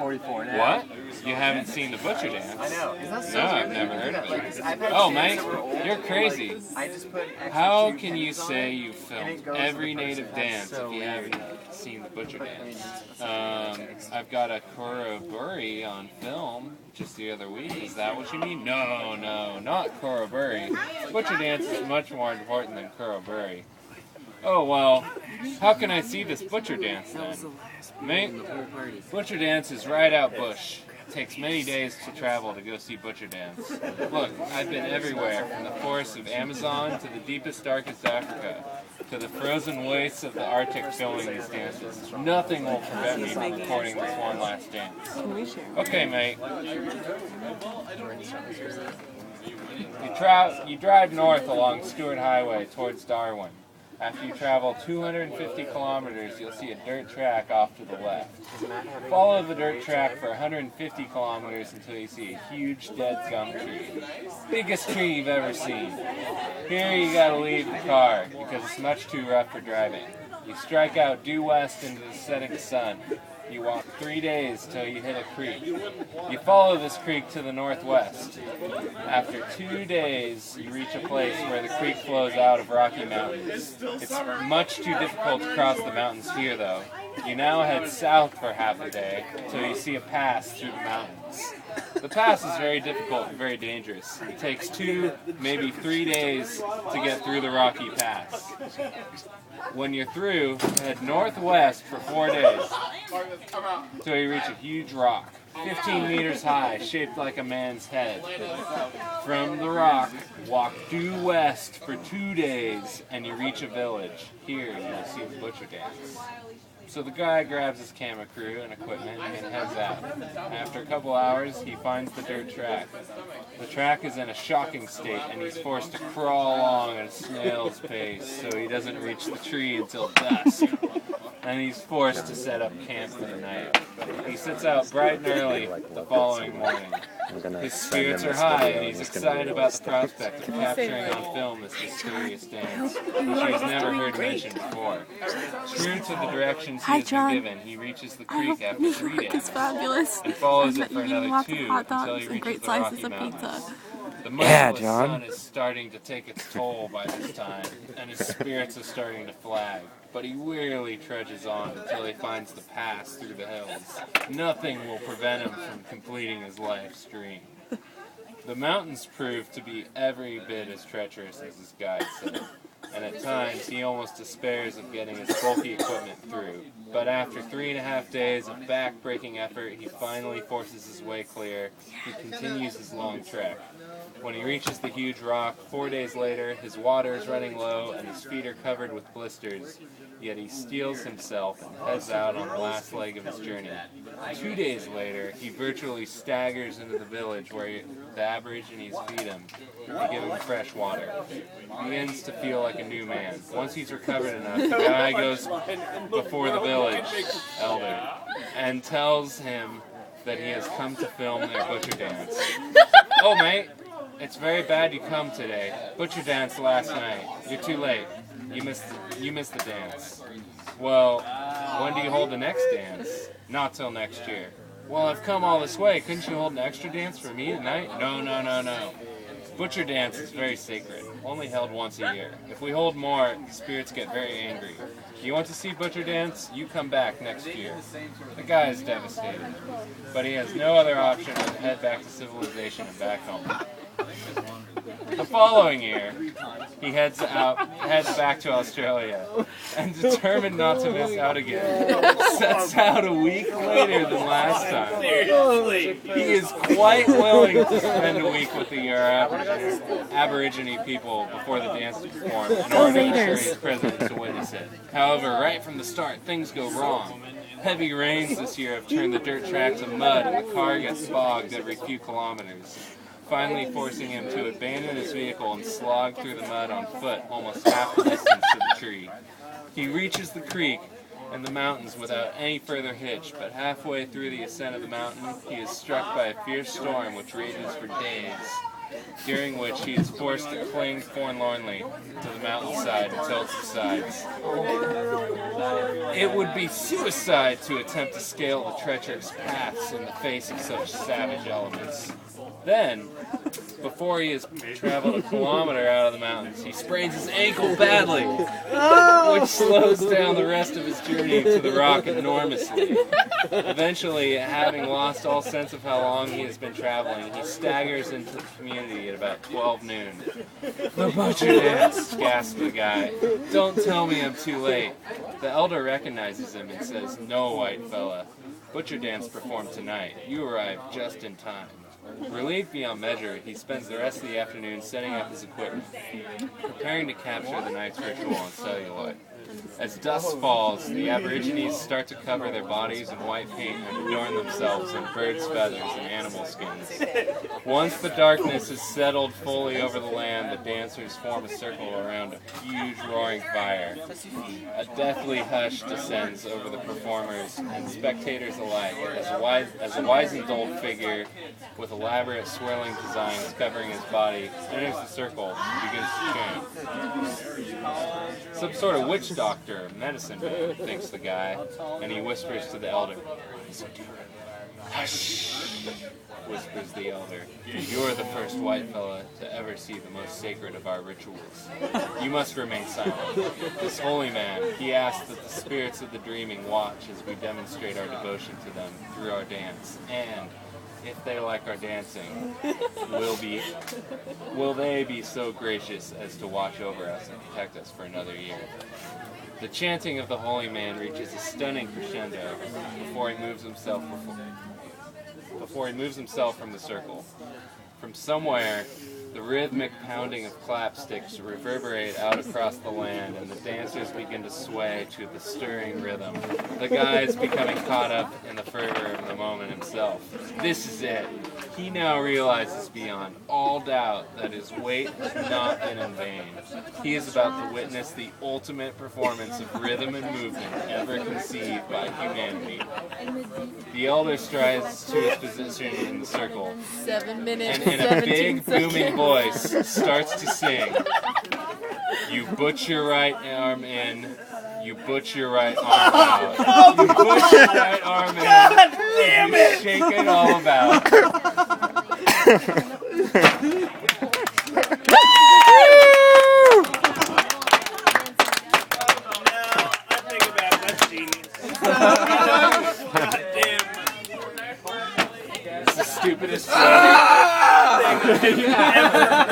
44 now. What? You haven't seen the Butcher Dance? I know. Is that so No, weird? I've never heard of Like, it. I've had Oh, students mate, that were older you're than crazy. me. I just put extra How two can you pennies on say it, you and filmed it goes to every the person. native That's dance so if you weird. haven't seen the Butcher Dance? I've got a Koroburi on film just the other week. Is that what you mean? No, not Koroburi. Butcher Dance is much more important than Koroburi. Oh, well, how can I see this Butcher Dance then? Mate, Butcher Dance is right out bush. It takes many days to travel to go see Butcher Dance. Look, I've been everywhere, from the forests of Amazon to the deepest, darkest Africa, to the frozen wastes of the Arctic filming these dances. Nothing will prevent me from recording this one last dance. Okay, mate. You drive north along Stewart Highway towards Darwin. After you travel 250 kilometers, you'll see a dirt track off to the left. Follow the dirt track for 150 kilometers until you see a huge dead gum tree. Biggest tree you've ever seen. Here you gotta leave the car because it's much too rough for driving. You strike out due west into the setting sun. You walk 3 days till you hit a creek. You follow this creek to the northwest. After 2 days, you reach a place where the creek flows out of Rocky Mountains. It's much too difficult to cross the mountains here, though. You now head south for half a day till you see a pass through the mountains. The pass is very difficult and very dangerous. It takes 2, maybe 3 days to get through the Rocky Pass. When you're through, head northwest for 4 days till you reach a huge rock, 15 meters high, shaped like a man's head. From the rock, walk due west for 2 days and you reach a village. Here you'll see the Butcher Dance. So the guy grabs his camera crew and equipment and heads out. After a couple hours, he finds the dirt track. The track is in a shocking state, and he's forced to crawl along at a snail's pace so he doesn't reach the tree until dusk. And he's forced to set up camp for the night. He sets out bright and early the following morning. His spirits are high, and he's excited about the prospect of capturing on film this mysterious dance, which he's never heard mentioned before. True to the directions he has been given, he reaches the creek after 3 days and follows it for another 2 until he reaches the Rocky Mountains. The merciless sun is starting to take its toll by this time, and his spirits are starting to flag. But he wearily trudges on until he finds the pass through the hills. Nothing will prevent him from completing his life's dream. The mountains prove to be every bit as treacherous as his guide said, and at times he almost despairs of getting his bulky equipment through. But after 3.5 days of back-breaking effort, he finally forces his way clear. He continues his long trek. When he reaches the huge rock, 4 days later, his water is running low and his feet are covered with blisters. Yet he steels himself and heads out on the last leg of his journey. 2 days later, he virtually staggers into the village where the Aborigines feed him to give him fresh water. He begins to feel like a new man. Once he's recovered enough, the guy goes before the village elder and tells him that he has come to film their Butcher Dance. Oh, mate, it's very bad you come today. Butcher Dance last night. You're too late. You missed the dance. Well, when do you hold the next dance? Not till next year. Well, I've come all this way. Couldn't you hold an extra dance for me tonight? No. Butcher Dance is very sacred, only held once a year. If we hold more, the spirits get very angry. You want to see Butcher Dance? You come back next year. The guy is devastated, but he has no other option but to head back to civilization and back home. The following year, he heads back to Australia, and determined not to miss out again, sets out a week later than last time. He is quite willing to spend a week with the Aborigine people before the dance is performed in order to ensure he's present to witness it. However, right from the start, things go wrong. Heavy rains this year have turned the dirt track to mud, and the car gets bogged every few kilometers, finally forcing him to abandon his vehicle and slog through the mud on foot almost half the distance to the tree. He reaches the creek and the mountains without any further hitch, but halfway through the ascent of the mountain, he is struck by a fierce storm which rages for days. during which he is forced to cling forlornly to the mountainside until it subsides. It would be suicide to attempt to scale the treacherous paths in the face of such savage elements. Then, before he has traveled a kilometer out of the mountains, he sprains his ankle badly, which slows down the rest of his journey to the rock enormously. Eventually, having lost all sense of how long he has been traveling, he staggers into the community at about 12 noon. "The butcher dance," gasps the guy. "Don't tell me I'm too late." The elder recognizes him and says, "No, white fella. Butcher dance performed tonight. You arrived just in time." Relieved beyond measure, he spends the rest of the afternoon setting up his equipment, preparing to capture the night's ritual on celluloid. As dusk falls, the Aborigines start to cover their bodies in white paint and adorn themselves in birds' feathers and animal skins. Once the darkness has settled fully over the land, the dancers form a circle around a huge roaring fire. A deathly hush descends over the performers and spectators alike as a wizened old figure with elaborate swirling designs covering his body enters the circle and begins to chant. "Some sort of witch doctor, medicine man," thinks the guy, and he whispers to the elder. "Hush," whispers the elder. "You're the first white fella to ever see the most sacred of our rituals. You must remain silent. This holy man, he asks that the spirits of the dreaming watch as we demonstrate our devotion to them through our dance, and if they like our dancing, will they be so gracious as to watch over us and protect us for another year." The chanting of the holy man reaches a stunning crescendo before he moves himself from the circle. From somewhere, the rhythmic pounding of clapsticks reverberate out across the land, and the dancers begin to sway to the stirring rhythm. The guy is becoming caught up in the fervor of the moment himself. This is it. He now realizes beyond all doubt that his wait has not been in vain. He is about to witness the ultimate performance of rhythm and movement ever conceived by humanity. The elder strides to his position in the circle, 7 minutes, and in a big, booming voice starts to sing. "You put your right arm in, you put your right arm out. You put your right arm in, and you shake it all about." It's the stupidest thing ever.